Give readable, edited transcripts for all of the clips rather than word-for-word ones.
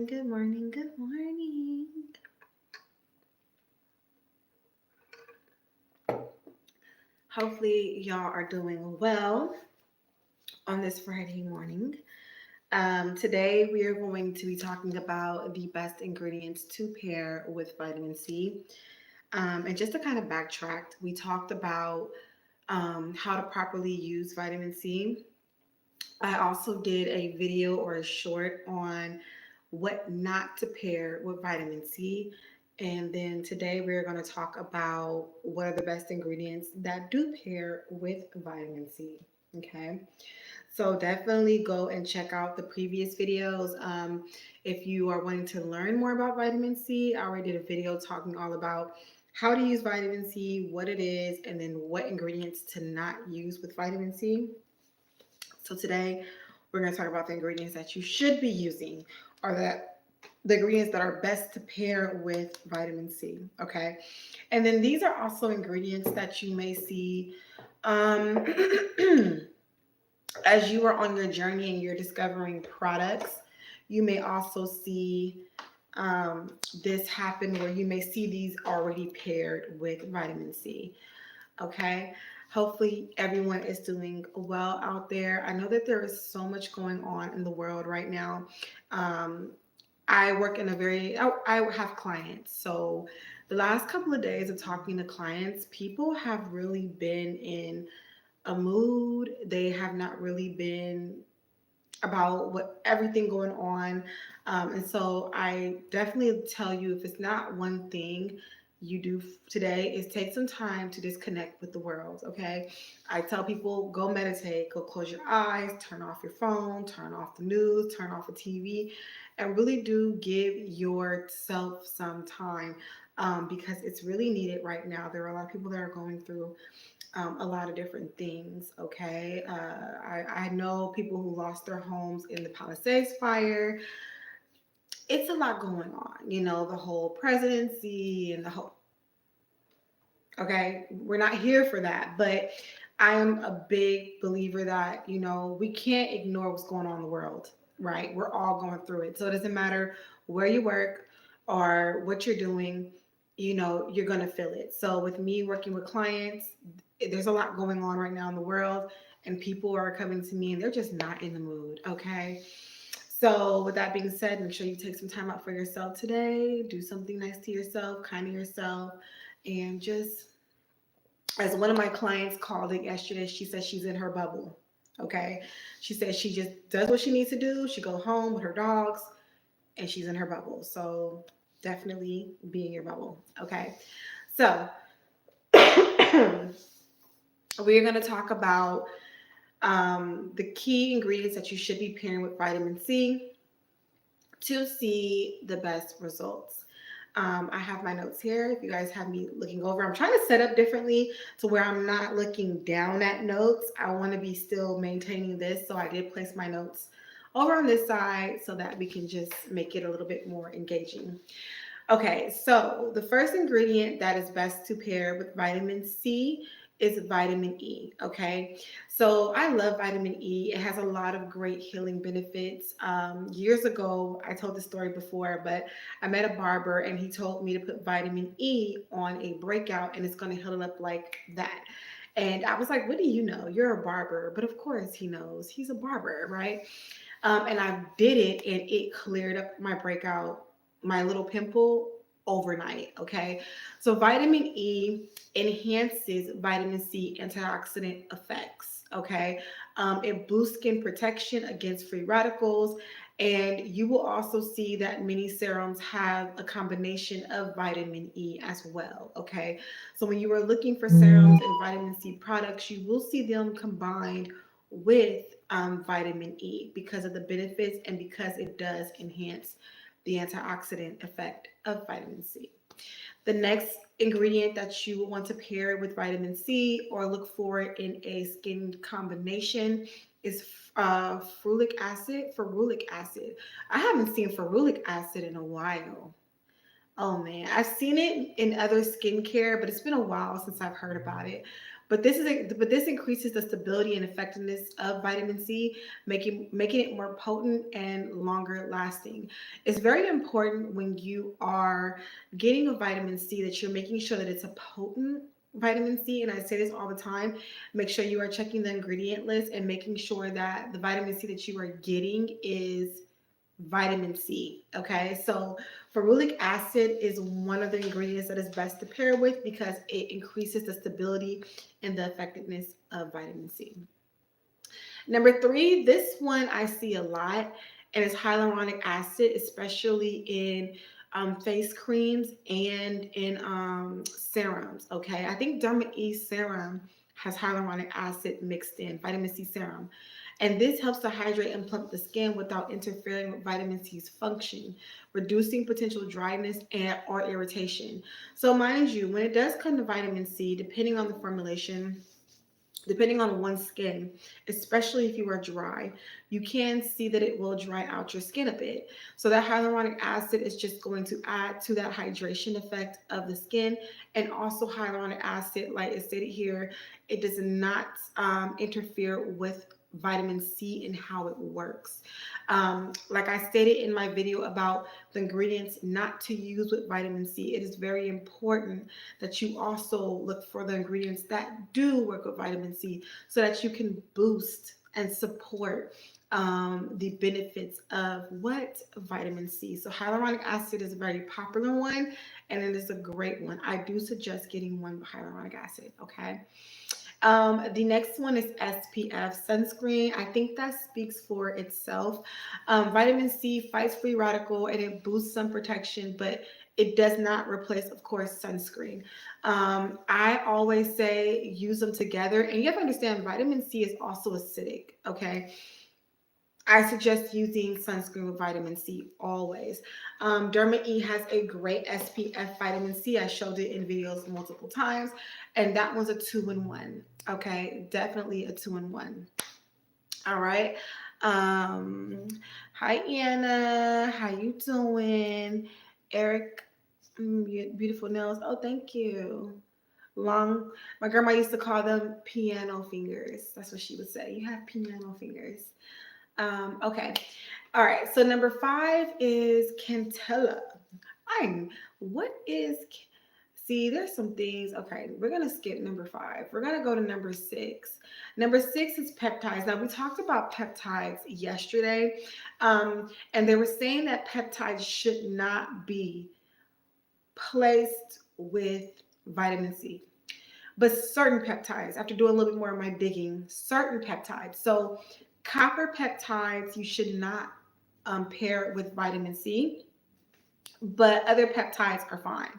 good morning, good morning. Hopefully, y'all are doing well on this Friday morning. Today, we are going to be talking about the best ingredients to pair with vitamin C. And just to kind of backtrack, we talked about how to properly use vitamin C. I also did a video or a short on what not to pair with vitamin C. And then today we're going to talk about what are the best ingredients that do pair with vitamin C. Okay. So definitely go and check out the previous videos. If you are wanting to learn more about vitamin C, I already did a video talking all about how to use vitamin C, what it is, and then what ingredients to not use with vitamin C. So today we're going to talk about the ingredients that you should be using, or that the ingredients that are best to pair with vitamin C. Okay. And then these are also ingredients that you may see um, as you are on your journey and you're discovering products. You may also see this happen where you may see these already paired with vitamin C. Okay. Hopefully, everyone is doing well out there. I know that there is so much going on in the world right now. Um, I work in a I have clients. So, the last couple of days of talking to clients, people have really been in a mood. They have not really been about what everything going on. And so I definitely tell you, if it's not one thing you do today, is take some time to disconnect with the world. Okay. I tell people, go meditate, go close your eyes, turn off your phone, turn off the news, turn off the TV, and really do give yourself some time. Because it's really needed right now. There are a lot of people that are going through a lot of different things. Okay. I know people who lost their homes in the Palisades fire. It's a lot going on, the whole presidency and the whole, okay, we're not here for that. But I am a big believer that, we can't ignore what's going on in the world, right? We're all going through it. So it doesn't matter where you work or what you're doing, you're going to feel it. So with me working with clients, there's a lot going on right now in the world, and people are coming to me and they're just not in the mood. Okay. So with that being said, make sure you take some time out for yourself today. Do something nice to yourself, kind to yourself, and just, as one of my clients called it yesterday, she said she's in her bubble. Okay. She said she just does what she needs to do. She go home with her dogs and she's in her bubble. So definitely be in your bubble. Okay. So we're going to talk about the key ingredients that you should be pairing with vitamin C to see the best results. I have my notes here. If you guys have me looking over, I'm trying to set up differently to where I'm not looking down at notes. I want to be still maintaining this. So I did place my notes over on this side so that we can just make it a little bit more engaging. Okay, so the first ingredient that is best to pair with vitamin C is vitamin E. Okay, so I love vitamin E. It has a lot of great healing benefits. Years ago, I told this story before, but I met a barber and he told me to put vitamin E on a breakout and it's going to heal it up like that. And I was like, what do you know? You're a barber. But of course, he knows. He's a barber, right? And I did it and it cleared up my breakout, my little pimple overnight. Okay. So vitamin E enhances vitamin C antioxidant effects. Okay. It boosts skin protection against free radicals. And you will also see that many serums have a combination of vitamin E as well. Okay. So when you are looking for serums and vitamin C products, you will see them combined with vitamin E because of the benefits and because it does enhance the antioxidant effect of vitamin C. The next ingredient that you will want to pair with vitamin C or look for in a skin combination is ferulic acid. I haven't seen ferulic acid in a while. Oh man, I've seen it in other skincare, but it's been a while since I've heard about it. But this increases the stability and effectiveness of vitamin C, making it more potent and longer lasting. It's very important when you are getting a vitamin C that you're making sure that it's a potent vitamin C. And I say this all the time, make sure you are checking the ingredient list and making sure that the vitamin C that you are getting is vitamin C. Okay, so ferulic acid is one of the ingredients that is best to pair with because it increases the stability and the effectiveness of vitamin C. Number three, this one I see a lot, and it's hyaluronic acid, especially in face creams and in serums. Okay, I think Derma E serum has hyaluronic acid mixed in, vitamin C serum. And this helps to hydrate and plump the skin without interfering with vitamin C's function, reducing potential dryness and or irritation. So mind you, when it does come to vitamin C, depending on the formulation, depending on one's skin, especially if you are dry, you can see that it will dry out your skin a bit. So that hyaluronic acid is just going to add to that hydration effect of the skin. And also hyaluronic acid, like it stated here, it does not interfere with vitamin C and how it works. Like I stated in my video about the ingredients not to use with vitamin C, it is very important that you also look for the ingredients that do work with vitamin C so that you can boost and support the benefits of what vitamin C. So hyaluronic acid is a very popular one and it is a great one. I do suggest getting one with hyaluronic acid, okay? The next one is SPF sunscreen. I think that speaks for itself. Vitamin C fights free radical and it boosts sun protection, but it does not replace, of course, sunscreen. I always say use them together. And you have to understand vitamin C is also acidic, okay? I suggest using sunscreen with vitamin C always. Derma E has a great SPF vitamin C. I showed it in videos multiple times, and that one's a 2-in-1. Okay, definitely a 2-in-1. All right. Hi Anna, how you doing? Eric, beautiful nails. Oh, thank you. Long. My grandma used to call them piano fingers. That's what she would say. You have piano fingers. Okay. All right. So number 5 is Cantella. What is, see, there's some things. Okay. We're going to skip number 5. We're going to go to number 6. Number 6 is peptides. Now we talked about peptides yesterday. And they were saying that peptides should not be placed with vitamin C. But certain peptides, after doing a little bit more of my digging, certain peptides. So copper peptides you should not pair with vitamin C, but other peptides are fine.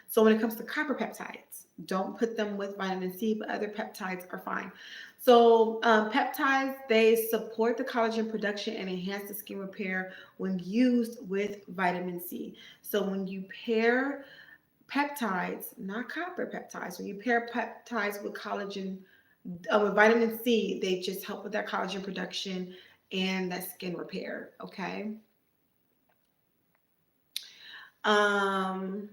So when it comes to copper peptides, don't put them with vitamin C, but other peptides are fine. So peptides, they support the collagen production and enhance the skin repair when used with vitamin C. So when you pair peptides, not copper peptides, when you pair peptides with collagen, with vitamin C, they just help with that collagen production and that skin repair. Okay. And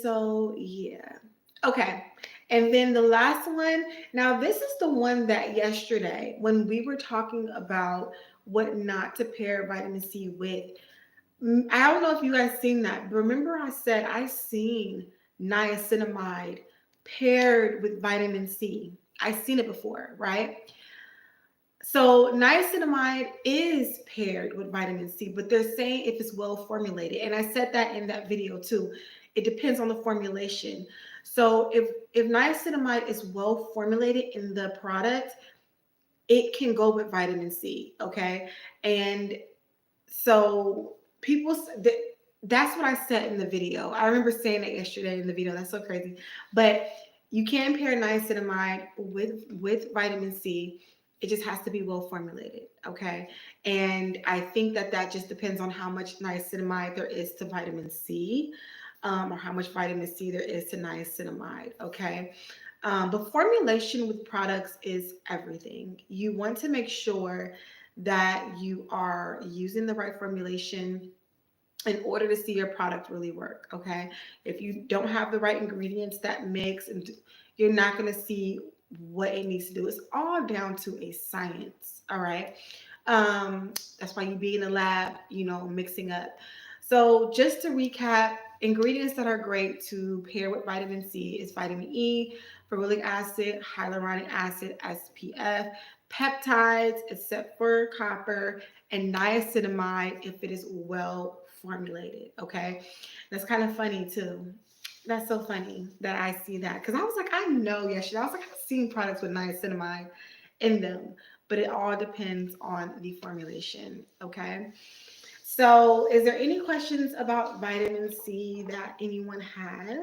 so, yeah. Okay. And then the last one, now this is the one that yesterday, when we were talking about what not to pair vitamin C with, I don't know if you guys seen that, but remember I said I seen niacinamide paired with vitamin C. I've seen it before, right? So niacinamide is paired with vitamin C, but they're saying if it's well formulated. And I said that in that video too. It depends on the formulation. So if niacinamide is well formulated in the product, it can go with vitamin C, okay? And so that's what I said in the video. I remember saying it yesterday in the video. That's so crazy. But you can pair niacinamide with vitamin C. It just has to be well formulated, okay? And I think that just depends on how much niacinamide there is to vitamin C, or how much vitamin C there is to niacinamide, okay? But formulation with products is everything. You want to make sure that you are using the right formulation in order to see your product really work. Okay. If you don't have the right ingredients that mix, and you're not going to see what it needs to do. It's all down to a science. All right. That's why you be in the lab, mixing up. So just to recap, ingredients that are great to pair with vitamin C is vitamin E, ferulic acid, hyaluronic acid, SPF, peptides, except for copper, and niacinamide if it is well formulated. Okay. That's kind of funny too. That's so funny that I see that, because I was like, I know yesterday. I was like, I've seen products with niacinamide in them, but it all depends on the formulation. Okay. So, is there any questions about vitamin C that anyone has?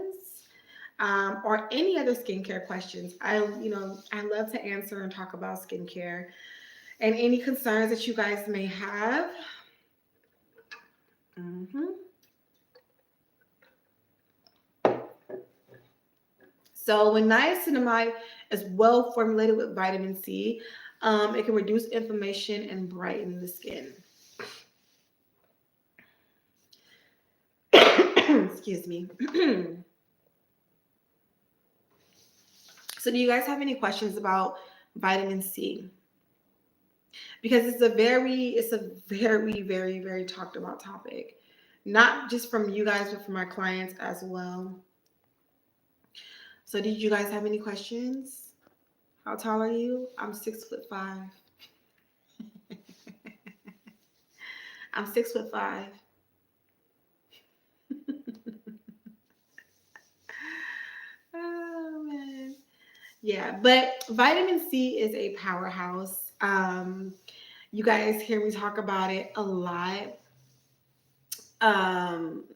Or any other skincare questions? I love to answer and talk about skincare and any concerns that you guys may have. hmm So when niacinamide is well formulated with vitamin C, it can reduce inflammation and brighten the skin. Excuse me. So do you guys have any questions about vitamin C? Because it's a very, very, very talked about topic. Not just from you guys, but from my clients as well. So did you guys have any questions? How tall are you? I'm 6'5". I'm 6'5". Oh man. Yeah, but vitamin C is a powerhouse. You guys hear me talk about it a lot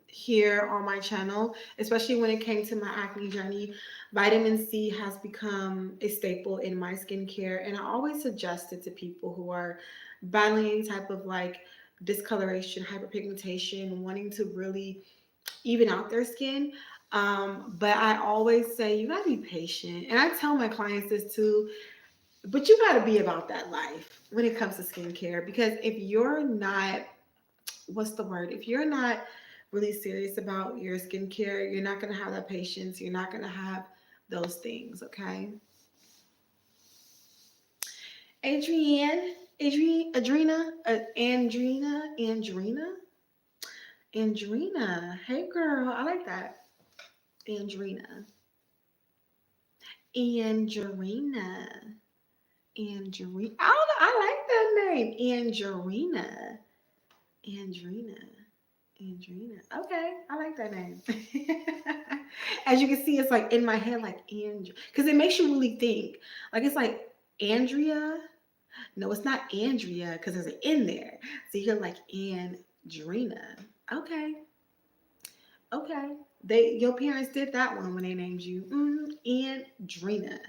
here on my channel, especially when it came to my acne journey. Vitamin C has become a staple in my skincare, and I always suggest it to people who are battling any type of like discoloration, hyperpigmentation, wanting to really even out their skin. But I always say you gotta be patient. And I tell my clients this too, but you gotta be about that life when it comes to skincare. Because if you're not, what's the word? If you're not really serious about your skincare, you're not gonna have that patience. You're not gonna have those things, okay? Andrina. Hey girl, I like that. Andrina. Angelina. Angelina. Oh, I like that name. Angelina. Andrina. Andrina. Okay, I like that name. As you can see, it's like in my head, like Andrew, because it makes you really think. Like it's like Andrea. No, it's not Andrea because there's an N there. So you're like Andrina. Okay, okay. Your parents did that one when they named you. Andrina.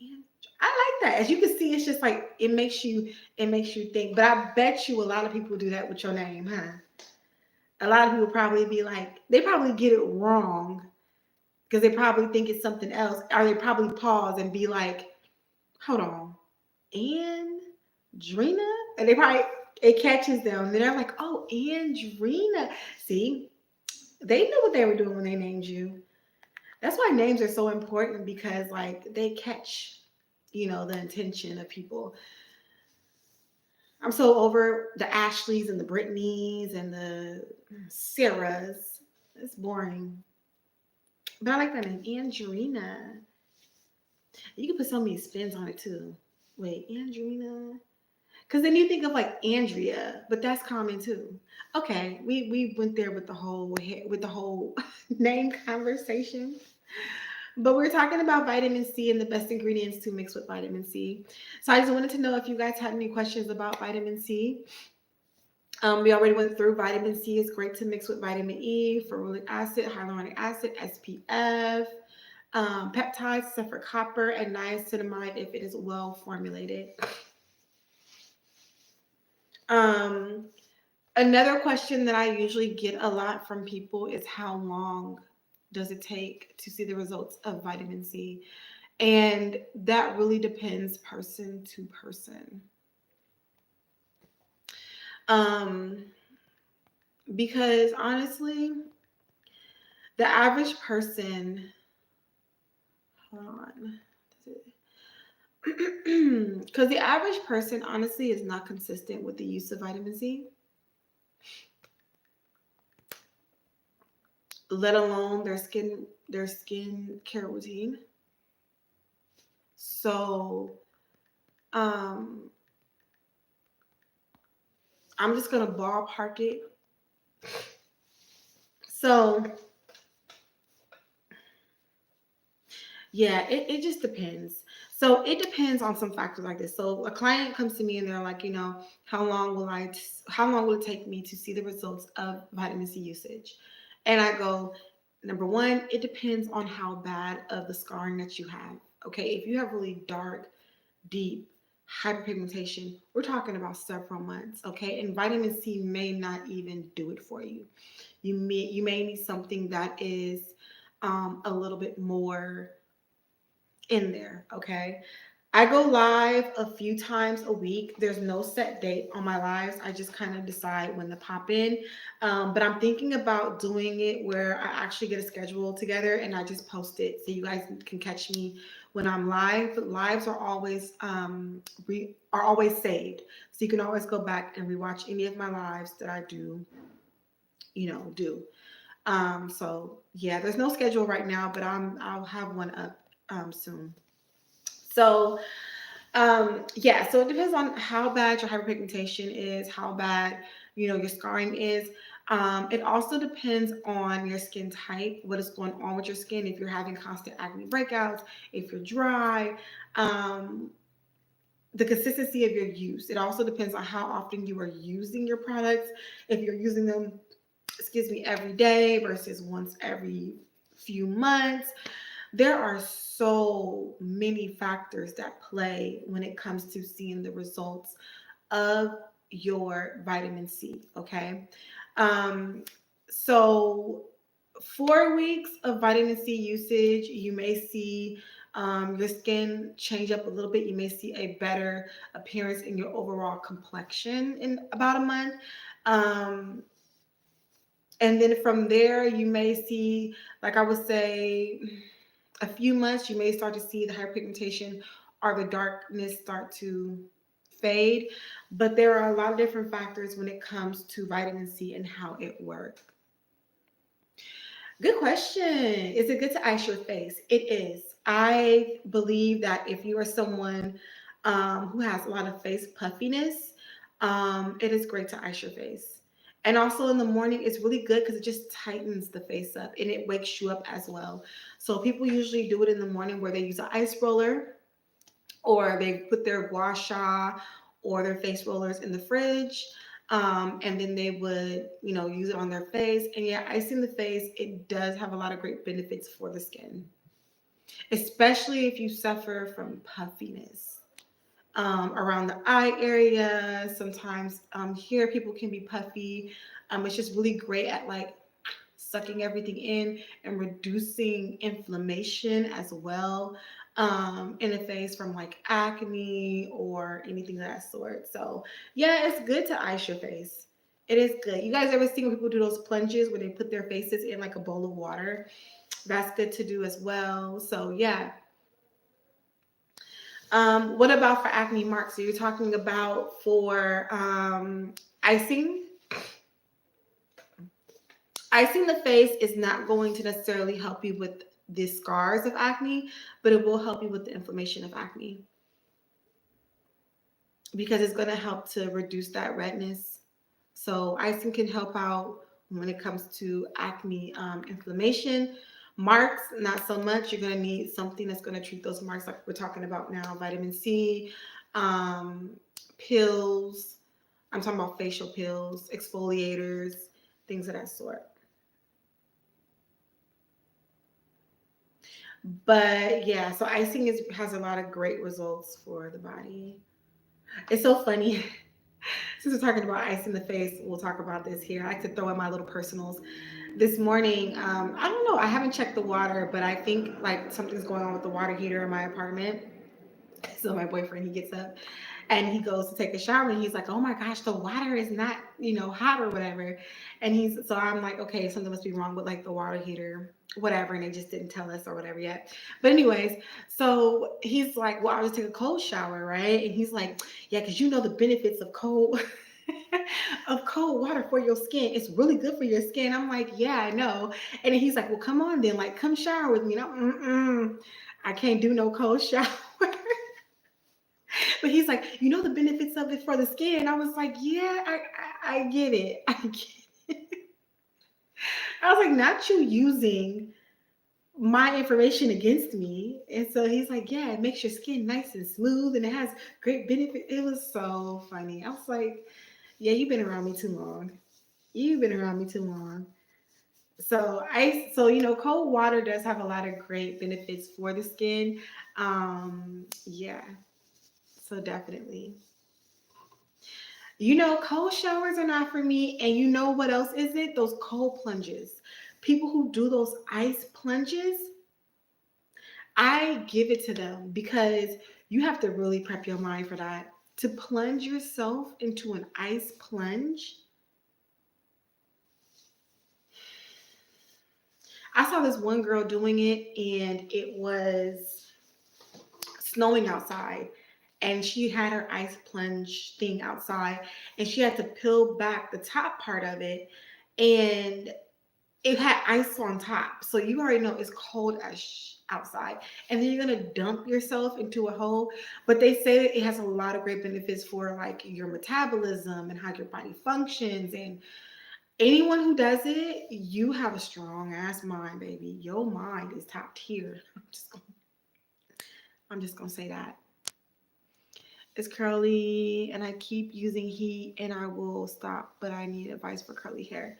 And I like that. As you can see, it's just like it makes you think. But I bet you a lot of people do that with your name, huh? A lot of people probably be like, they probably get it wrong because they probably think it's something else, or they probably pause and be like, hold on, Andrina? And they probably, it catches them. And they're like, oh, Andrina. See, they knew what they were doing when they named you. That's why names are so important, because like they catch, the intention of people. I'm so over the Ashleys and the Britneys and the Sarahs. It's boring. But I like that name, Angelina. You can put so many spins on it too. Wait, Angelina. Because then you think of like Andrea, but that's common too. Okay, we went there with the whole name conversation. But we're talking about vitamin C and the best ingredients to mix with vitamin C. So I just wanted to know if you guys had any questions about vitamin C. We already went through vitamin C is great to mix with vitamin E, ferulic acid, hyaluronic acid, SPF, peptides, except for copper, and niacinamide if it is well formulated. Um, Another question that I usually get a lot from people is how long does it take to see the results of vitamin C? And that really depends person to person. Um, Because honestly, the average person, hold on, because the average person honestly is not consistent with the use of vitamin C, let alone their skin care routine. So um, I'm just gonna ballpark it. So yeah, it just depends. So it depends on some factors like this. So a client comes to me and they're like, how long will it take me to see the results of vitamin C usage? And I go, number one, it depends on how bad of the scarring that you have. Okay, if you have really dark, deep hyperpigmentation, we're talking about several months. Okay, and vitamin C may not even do it for you. You may need something that is a little bit more in there. Okay. I go live a few times a week. There's no set date on my lives. I just kind of decide when to pop in. But I'm thinking about doing it where I actually get a schedule together and I just post it so you guys can catch me when I'm live. Lives are always saved, so you can always go back and rewatch any of my lives that I do. So yeah, there's no schedule right now, but I'll have one up soon. So yeah, so it depends on how bad your hyperpigmentation is, how bad your scarring is. It also depends on your skin type, what is going on with your skin, if you're having constant acne breakouts, if you're dry, um, the consistency of your use. It also depends on how often you are using your products. If you're using them, excuse me, every day versus once every few months. There are so many factors that play when it comes to seeing the results of your vitamin C. Okay. Um, so 4 weeks of vitamin C usage, you may see your skin change up a little bit. You may see a better appearance in your overall complexion in about a month. Um, and then from there, you may see, like I would say, a few months, you may start to see the hyperpigmentation or the darkness start to fade. But there are a lot of different factors when it comes to vitamin C and how it works. Good question. Is it good to ice your face? It is. I believe that if you are someone who has a lot of face puffiness, it is great to ice your face. And also in the morning, it's really good because it just tightens the face up and it wakes you up as well. So people usually do it in the morning where they use an ice roller or they put their gua sha or their face rollers in the fridge. And then they would, use it on their face. And yeah, icing the face, it does have a lot of great benefits for the skin, especially if you suffer from puffiness around the eye area. Sometimes here people can be puffy. It's just really great at like sucking everything in and reducing inflammation as well in the face from like acne or anything of that sort. So yeah, it's good to ice your face. It is good. You guys ever seen when people do those plunges where they put their faces in like a bowl of water? That's good to do as well. So yeah. What about for acne marks? So you're talking about for icing? Icing the face is not going to necessarily help you with the scars of acne, but it will help you with the inflammation of acne because it's going to help to reduce that redness. So icing can help out when it comes to acne inflammation. Marks, not so much. You're going to need something that's going to treat those marks like we're talking about now. Vitamin C, um, pills. I'm talking about facial pills, exfoliators, things of that sort. But yeah, so has a lot of great results for the body. It's so funny. Since we're talking about ice in the face, we'll talk about this here. I like to throw in my little personals. This morning, I don't know, I haven't checked the water, but I think like something's going on with the water heater in my apartment. So my boyfriend, he gets up And he goes to take a shower and he's like, oh my gosh, the water is not, hot or whatever. So I'm like, okay, something must be wrong with like the water heater, whatever. And they just didn't tell us or whatever yet. But anyways, so he's like, well, I was take a cold shower, right? And he's like, yeah, because you know the benefits of cold of cold water for your skin. It's really good for your skin. I'm like, yeah, I know. And then he's like, well, come on then, like, come shower with me. And I can't do no cold shower. But he's like, you know the benefits of it for the skin. I was like, yeah, I get it. I get it. I was like, not you using my information against me. And so he's like, yeah, it makes your skin nice and smooth and it has great benefit. It was so funny. I was like, yeah, you've been around me too long. You've been around me too long. So cold water does have a lot of great benefits for the skin. Yeah, so definitely. Cold showers are not for me. And you know what else is it? Those cold plunges. People who do those ice plunges, I give it to them because you have to really prep your mind for that. To plunge yourself into an ice plunge. I saw this one girl doing it and it was snowing outside and she had her ice plunge thing outside and she had to peel back the top part of it and it had ice on top. So you already know it's cold as outside. And then you're going to dump yourself into a hole. But they say that it has a lot of great benefits for like your metabolism and how your body functions. And anyone who does it, you have a strong ass mind, baby. Your mind is top tier. I'm just gonna say that. It's curly and I keep using heat and I will stop, but I need advice for curly hair.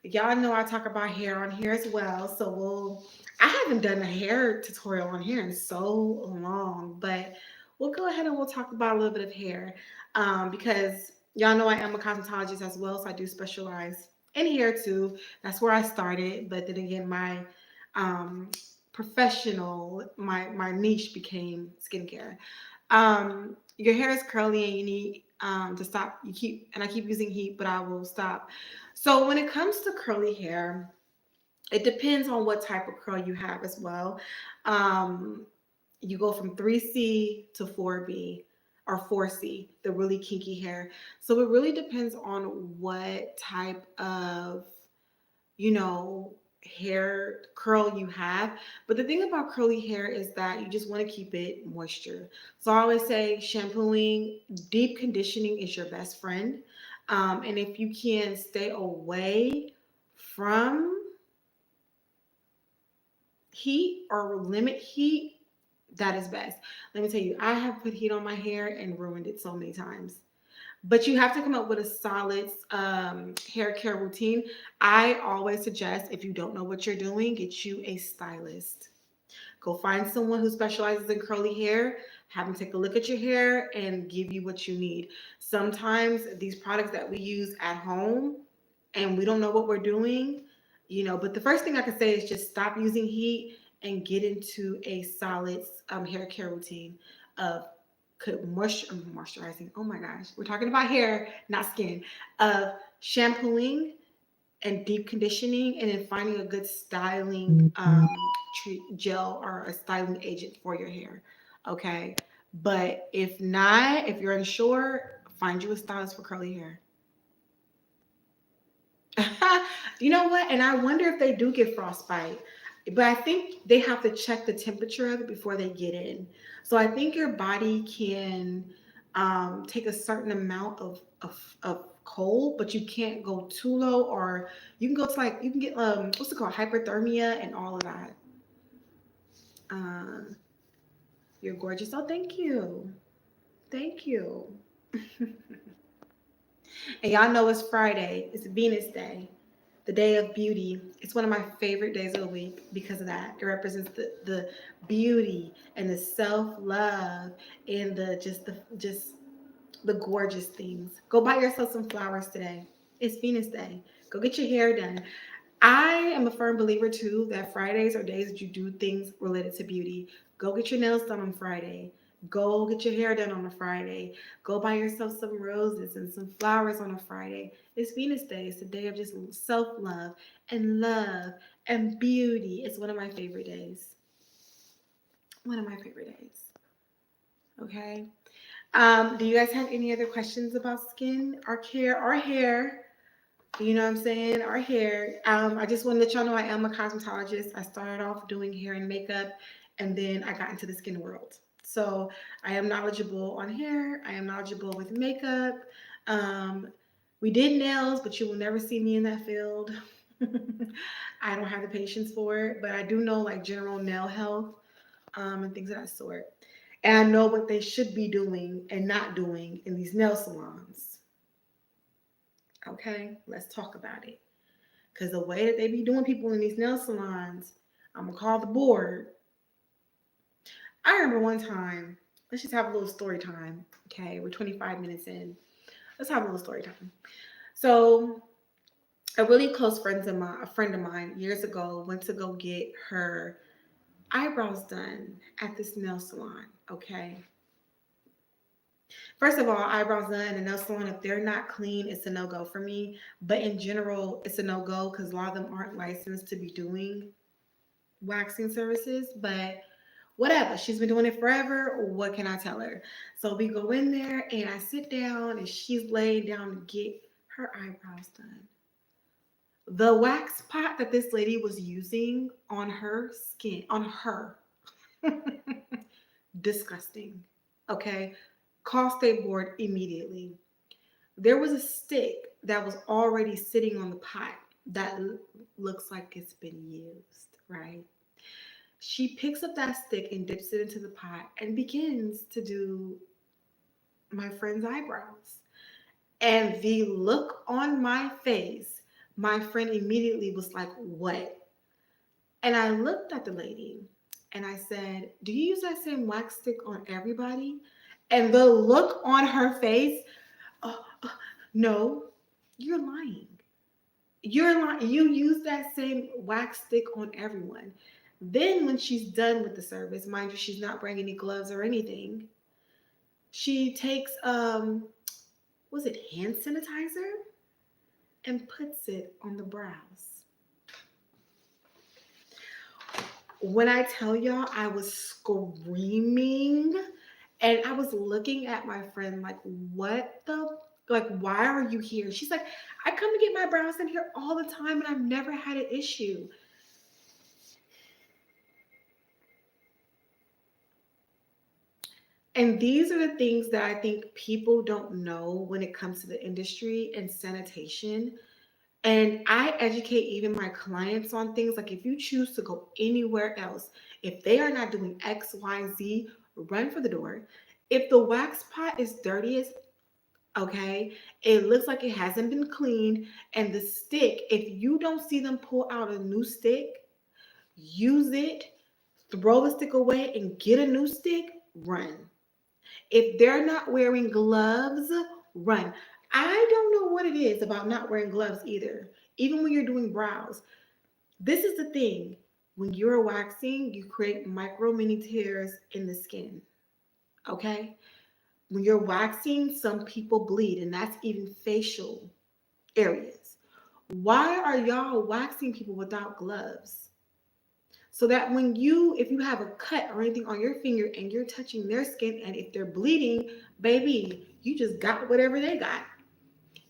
Y'all know I talk about hair on here as well. I haven't done a hair tutorial on here in so long, but we'll go ahead and we'll talk about a little bit of hair. Because y'all know I am a cosmetologist as well, so I do specialize in hair too. That's where I started, but then again, my um, my niche became skincare. Your hair is curly and you need to stop. I keep using heat, but I will stop. So when it comes to curly hair, it depends on what type of curl you have as well. Um, you go from 3C to 4B or 4C, the really kinky hair. So it really depends on what type of, you know, hair curl you have. But the thing about curly hair is that you just want to keep it moisture. So I always say shampooing, deep conditioning is your best friend. And if you can stay away from heat or limit heat, that is best. Let me tell you, I have put heat on my hair and ruined it so many times. But you have to come up with a solid hair care routine. I always suggest, if you don't know what you're doing, get you a stylist. Go find someone who specializes in curly hair, have them take a look at your hair and give you what you need. Sometimes these products that we use at home and we don't know what we're doing, but the first thing I can say is just stop using heat and get into a solid hair care routine of moisturizing. Oh my gosh, we're talking about hair, not skin. Of shampooing and deep conditioning, and then finding a good styling gel or a styling agent for your hair. Okay, but if not, if you're unsure, find you a stylist for curly hair. You know what? And I wonder if they do get frostbite. But I think they have to check the temperature of it before they get in. So I think your body can take a certain amount of cold, but you can't go too low, or you can go to like, you can get, what's it called? Hyperthermia and all of that. Um, you're gorgeous. Oh, thank you. Thank you. And y'all know it's Friday. It's Venus Day, the day of beauty. It's one of my favorite days of the week because of that. It represents the beauty and the self-love and the gorgeous things. Go buy yourself some flowers today. It's Venus Day. Go get your hair done. I am a firm believer too that Fridays are days that you do things related to beauty. Go get your nails done on Friday. Go get your hair done on a Friday. Go buy yourself some roses and some flowers on a Friday. It's Venus Day. It's a day of just self love and beauty. It's one of my favorite days. One of my favorite days. Okay. Do you guys have any other questions about skin, our care, our hair? You know what I'm saying? Our hair. I just want to let y'all know I am a cosmetologist. I started off doing hair and makeup, and then I got into the skin world. So I am knowledgeable on hair. I am knowledgeable with makeup. Um, we did nails, but you will never see me in that field. I don't have the patience for it, but I do know like general nail health and things of that sort. And I know what they should be doing and not doing in these nail salons. Okay, let's talk about it. Because the way that they be doing people in these nail salons, I'm going to call the board. I remember one time, let's just have a little story time. Okay, we're 25 minutes in. Let's have a little story time. So, a really close a friend of mine years ago went to go get her eyebrows done at this nail salon. Okay. First of all, eyebrows done in a nail salon, if they're not clean, it's a no go for me. But in general, it's a no go because a lot of them aren't licensed to be doing waxing services. But whatever, she's been doing it forever. What can I tell her? So we go in there and I sit down and she's laying down to get her eyebrows done. The wax pot that this lady was using on her skin, on her, disgusting. Okay. Call state board immediately. There was a stick that was already sitting on the pot that looks like it's been used, right? She picks up that stick and dips it into the pot and begins to do my friend's eyebrows. And the look on my face, my friend immediately was like, "What?" And I looked at the lady and I said, "Do you use that same wax stick on everybody?" And the look on her face, "Oh, no, you're lying. You're lying. You use that same wax stick on everyone." Then when she's done with the service, mind you, she's not wearing any gloves or anything. She takes was it hand sanitizer and puts it on the brows. When I tell y'all, I was screaming and I was looking at my friend like, what the, like, why are you here? She's like, I come to get my brows in here all the time and I've never had an issue. And these are the things that I think people don't know when it comes to the industry and sanitation. And I educate even my clients on things like if you choose to go anywhere else, if they are not doing X, Y, Z, run for the door. If the wax pot is dirty as okay, it looks like it hasn't been cleaned, and the stick, if you don't see them pull out a new stick, use it, throw the stick away, and get a new stick, run. If they're not wearing gloves, run. I don't know what it is about not wearing gloves either. Even when you're doing brows, this is the thing. When you're waxing, you create micro mini tears in the skin. Okay? When you're waxing, some people bleed, and that's even facial areas. Why are y'all waxing people without gloves? So that when if you have a cut or anything on your finger and you're touching their skin, and if they're bleeding, baby, you just got whatever they got.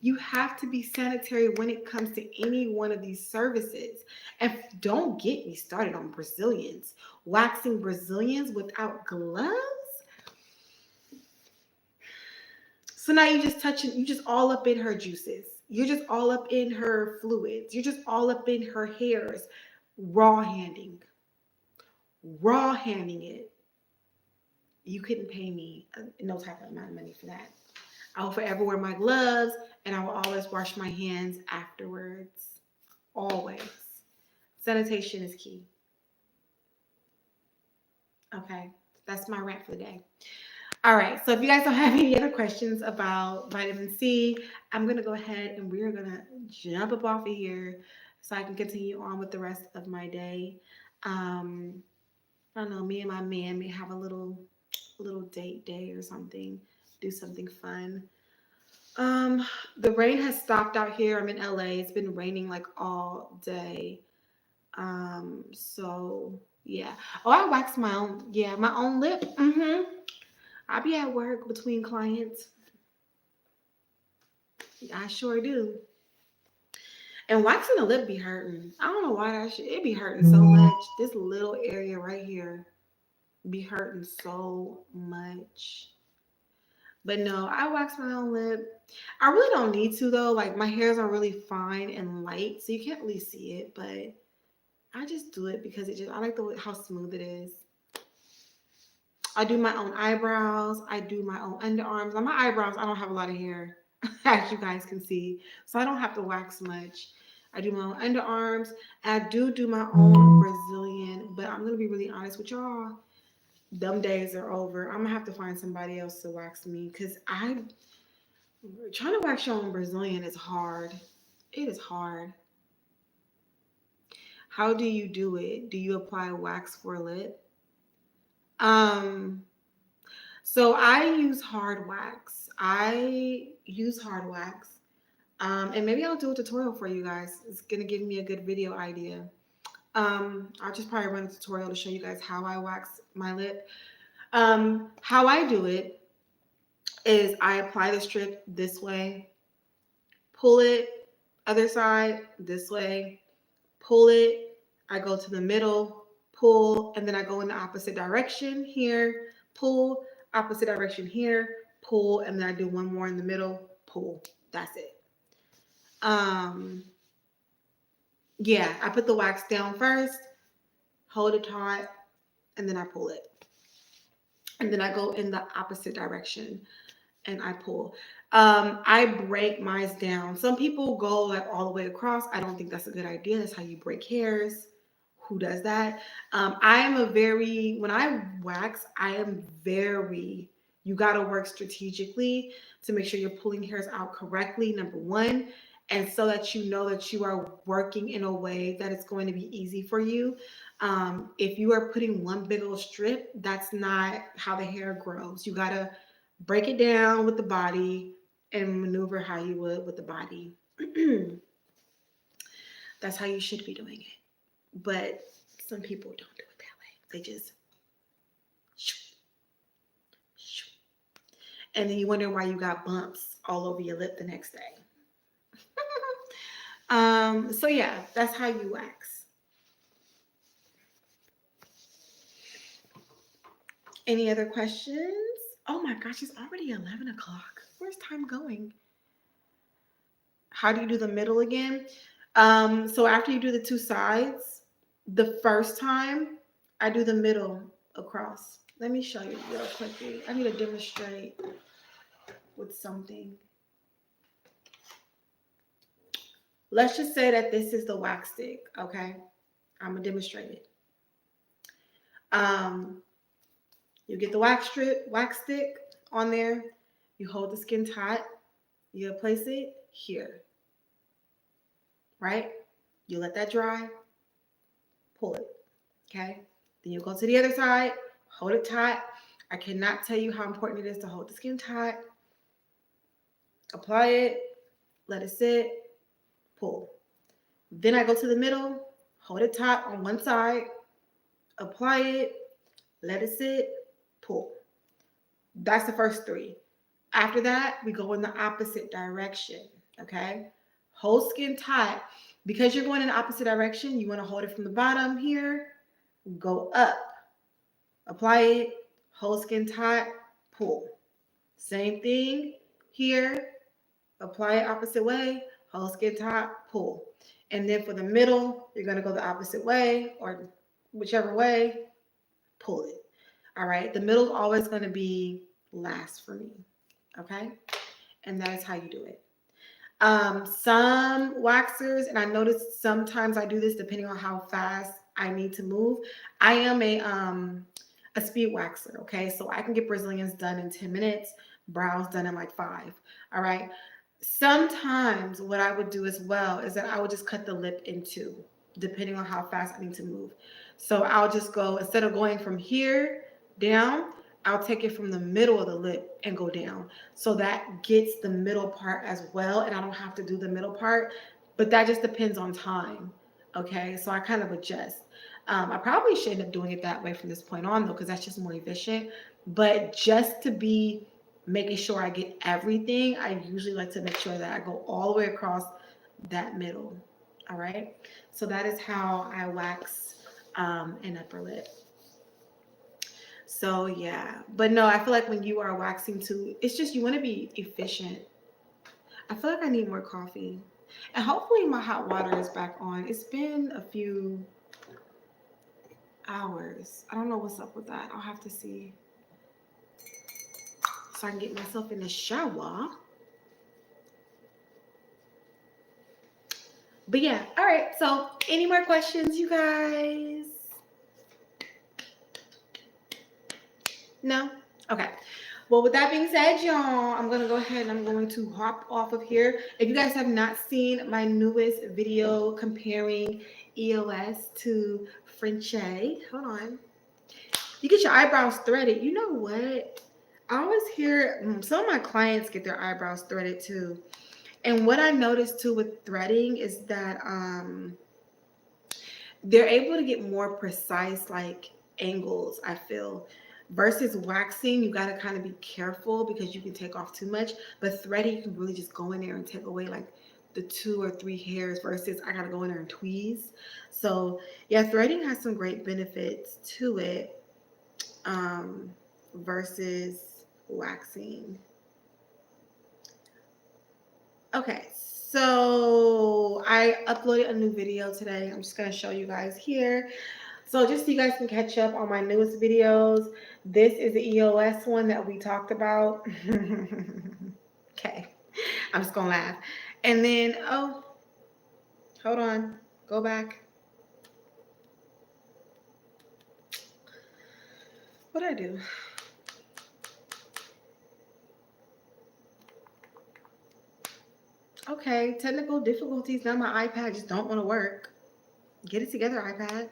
You have to be sanitary when it comes to any one of these services. And don't get me started on Brazilians. Waxing Brazilians without gloves? So now you just all up in her juices. You're just all up in her fluids. You're just all up in her hairs. Raw handing. Raw handing it. You couldn't pay me no type of amount of money for that. I will forever wear my gloves and I will always wash my hands afterwards. Always. Sanitation is key. Okay, that's my rant for the day. All right, so if you guys don't have any other questions about vitamin C, I'm going to go ahead and we're going to jump up off of here so I can continue on with the rest of my day. I don't know, me and my man may have a little a little date day or something, do something fun. Um, the rain has stopped out here. I'm in LA. It's been raining like all day. So yeah. Oh, I wax my own, yeah, my own lip. I be at work between clients. I sure do. And waxing the lip be hurting. I don't know why that shit. It be hurting so much. This little area right here be hurting so much. But no, I wax my own lip. I really don't need to though. Like my hairs are really fine and light, so you can't really see it. But I just do it because I like the way how smooth it is. I do my own eyebrows. I do my own underarms. On my eyebrows, I don't have a lot of hair, as you guys can see, so I don't have to wax much. I do my own underarms. I do my own Brazilian, but I'm gonna be really honest with y'all. Them days are over. I'm gonna have to find somebody else to wax me because I trying to wax your own Brazilian is hard. It is hard. How do you do it? Do you apply wax for lip? Um, so I use hard wax. I use hard wax. And maybe I'll do a tutorial for you guys. It's gonna give me a good video idea. I'll just probably run a tutorial to show you guys how I wax my lip. How I do it is I apply the strip this way, pull it, other side this way, pull it. I go to the middle, pull, and then I go in the opposite direction here, pull, opposite direction here, pull, and then I do one more in the middle, pull. That's it. Um, yeah, I put the wax down first, hold it taut, and then I pull it. And then I go in the opposite direction and I pull. I break mine down. Some people go like all the way across. I don't think that's a good idea. That's how you break hairs. Who does that? I am when I wax, I am very, you got to work strategically to make sure you're pulling hairs out correctly, number one. And so that you know that you are working in a way that it's going to be easy for you. If you are putting one big old strip, that's not how the hair grows. You got to break it down with the body and maneuver how you would with the body. That's how you should be doing it. But some people don't do it that way. They just shoo, shoo. And then you wonder why you got bumps all over your lip the next day. So yeah, that's how you wax. Any other questions? Oh my gosh, it's already 11 o'clock. Where's time going? How do you do the middle again? So after you do the two sides, the first time I do the middle across. Let me show you real quickly. I need to demonstrate with something. Let's just say that this is the wax stick, okay? I'm gonna demonstrate it. You get the wax stick on there. You hold the skin tight. You place it here, right? You let that dry. Pull it, okay? Then you go to the other side. Hold it tight. I cannot tell you how important it is to hold the skin tight. Apply it. Let it sit. Pull. Then I go to the middle. Hold it tight on one side. Apply it. Let it sit. Pull. That's the first three. After that, we go in the opposite direction, okay? Hold skin tight. Because you're going in the opposite direction, you want to hold it from the bottom here, go up. Apply it, hold skin tight, pull. Same thing here. Apply it opposite way, hold skin tight, pull. And then for the middle, you're going to go the opposite way or whichever way, pull it. All right. The middle is always going to be last for me. Okay. And that is how you do it. Some waxers, and I notice sometimes I do this depending on how fast I need to move. I am a speed waxer, okay? So I can get Brazilians done in 10 minutes, brows done in like 5. All right. Sometimes what I would do as well is that I would just cut the lip in two, depending on how fast I need to move. So I'll just go, instead of going from here down, I'll take it from the middle of the lip and go down. So that gets the middle part as well. And I don't have to do the middle part, but that just depends on time. Okay. So I kind of adjust. I probably should end up doing it that way from this point on though, because that's just more efficient. But just to be making sure I get everything, I usually like to make sure that I go all the way across that middle. All right. So that is how I wax an upper lip. So yeah, but no, I feel like when you are waxing too, it's just you want to be efficient. I feel like I need more coffee, and hopefully my hot water is back on. It's been a few hours. I don't know what's up with that. I'll have to see so I can get myself in the shower. But yeah, all right. So any more questions, you guys? No? Okay. Well, with that being said, y'all, I'm going to go ahead and I'm going to hop off of here. If you guys have not seen my newest video comparing EOS to Frenchie, hold on. You get your eyebrows threaded. You know what? I always hear some of my clients get their eyebrows threaded too. And what I noticed too with threading is that they're able to get more precise like angles, I feel. Versus waxing, you got to kind of be careful because you can take off too much. But threading, you can really just go in there and take away like the 2 or 3 hairs versus I got to go in there and tweeze. So yeah, threading has some great benefits to it versus waxing. Okay, so I uploaded a new video today. I'm just going to show you guys here. So just so you guys can catch up on my newest videos, this is the EOS one that we talked about. Okay, I'm just going to laugh. And then, oh, hold on, go back. What'd I do? Okay, technical difficulties. Now my iPad just don't want to work. Get it together, iPad.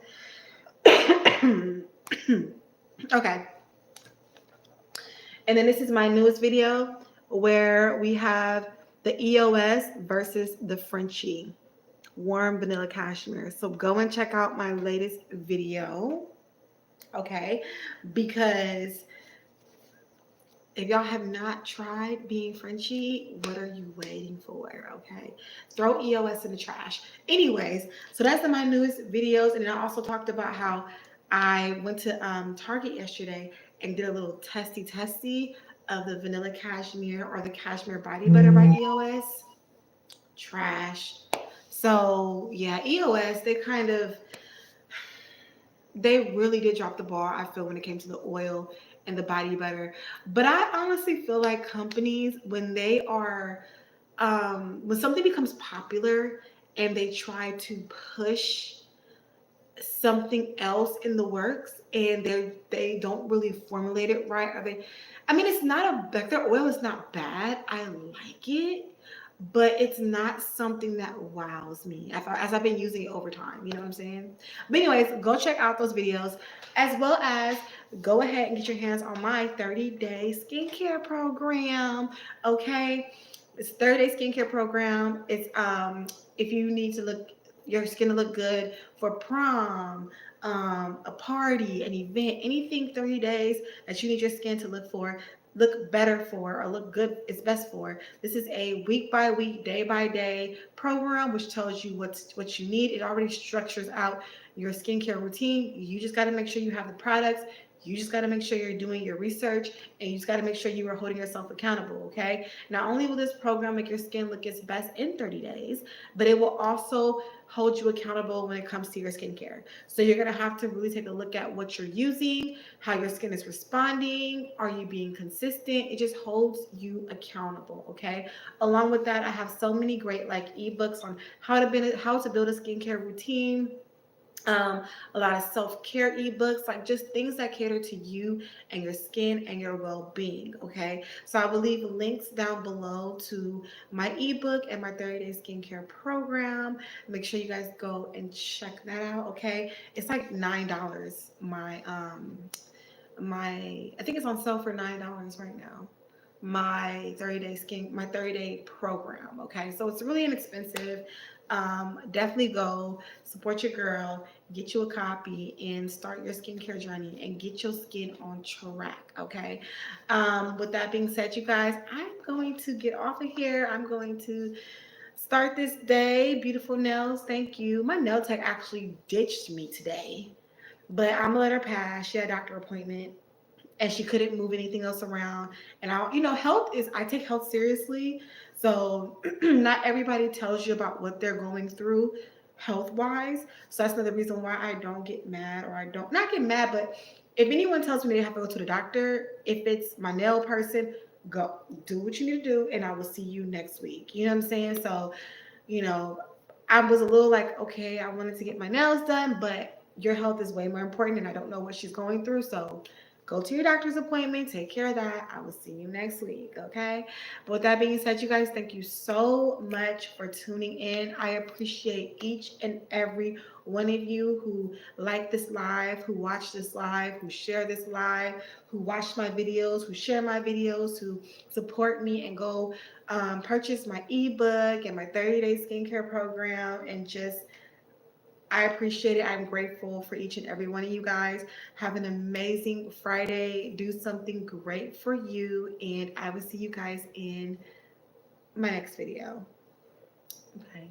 Okay. And then this is my newest video where we have the EOS versus the Frenchie warm vanilla cashmere. So go and check out my latest video, okay? Because if y'all have not tried being Frenchie, what are you waiting for? Okay, throw EOS in the trash. Anyways, so that's my newest videos, and I also talked about how I went to Target yesterday and did a little testy of the vanilla cashmere or the cashmere body butter by EOS. Trash. So yeah, EOS, they really did drop the ball, I feel, when it came to the oil and the body butter. But I honestly feel like companies, when they are, when something becomes popular and they try to push something else in the works and they don't really formulate it right, or they, I mean, it's not a, like their oil is not bad. I like it, but it's not something that wows me as I've been using it over time. You know what I'm saying? But anyways, go check out those videos, as well as go ahead and get your hands on my 30-day skincare program. Okay, it's a 30-day skincare program. It's if you need to look your skin to look good for prom, a party, an event, anything 30 days that you need your skin to look better for, or look good is best for. This is a week by week, day by day program which tells you what you need. It already structures out your skincare routine. You just got to make sure you have the products. You just got to make sure you're doing your research, and you just got to make sure you are holding yourself accountable, okay? Not only will this program make your skin look its best in 30 days, but it will also hold you accountable when it comes to your skincare. So you're going to have to really take a look at what you're using, how your skin is responding, are you being consistent? It just holds you accountable, okay? Along with that, I have so many great like ebooks on how to build a skincare routine, a lot of self-care ebooks, like just things that cater to you and your skin and your well-being. Okay, so I will leave links down below to my ebook and my 30-day skincare program. Make sure you guys go and check that out. Okay, it's like $9, I think it's on sale for $9 right now. My 30-day program. Okay, so it's really inexpensive. Definitely go support your girl, get you a copy, and start your skincare journey and get your skin on track. Okay. With that being said, you guys, I'm going to get off of here. I'm going to start this day. Beautiful nails. Thank you. My nail tech actually ditched me today, but I'm gonna let her pass. She had a doctor appointment and she couldn't move anything else around. And health is, I take health seriously. So not everybody tells you about what they're going through health wise. So that's another reason why I don't get mad, or I don't not get mad, but if anyone tells me they have to go to the doctor, if it's my nail person, go do what you need to do, and I will see you next week. You know what I'm saying? So, you know, I was a little like, okay, I wanted to get my nails done, but your health is way more important, and I don't know what she's going through. So go to your doctor's appointment, take care of that. I will see you next week, okay? But with that being said, you guys, thank you so much for tuning in. I appreciate each and every one of you who like this live, who watch this live, who share this live, who watch my videos, who share my videos, who support me and go purchase my ebook and my 30-day skincare program, and just I appreciate it. I'm grateful for each and every one of you guys. Have an amazing Friday. Do something great for you. And I will see you guys in my next video. Bye.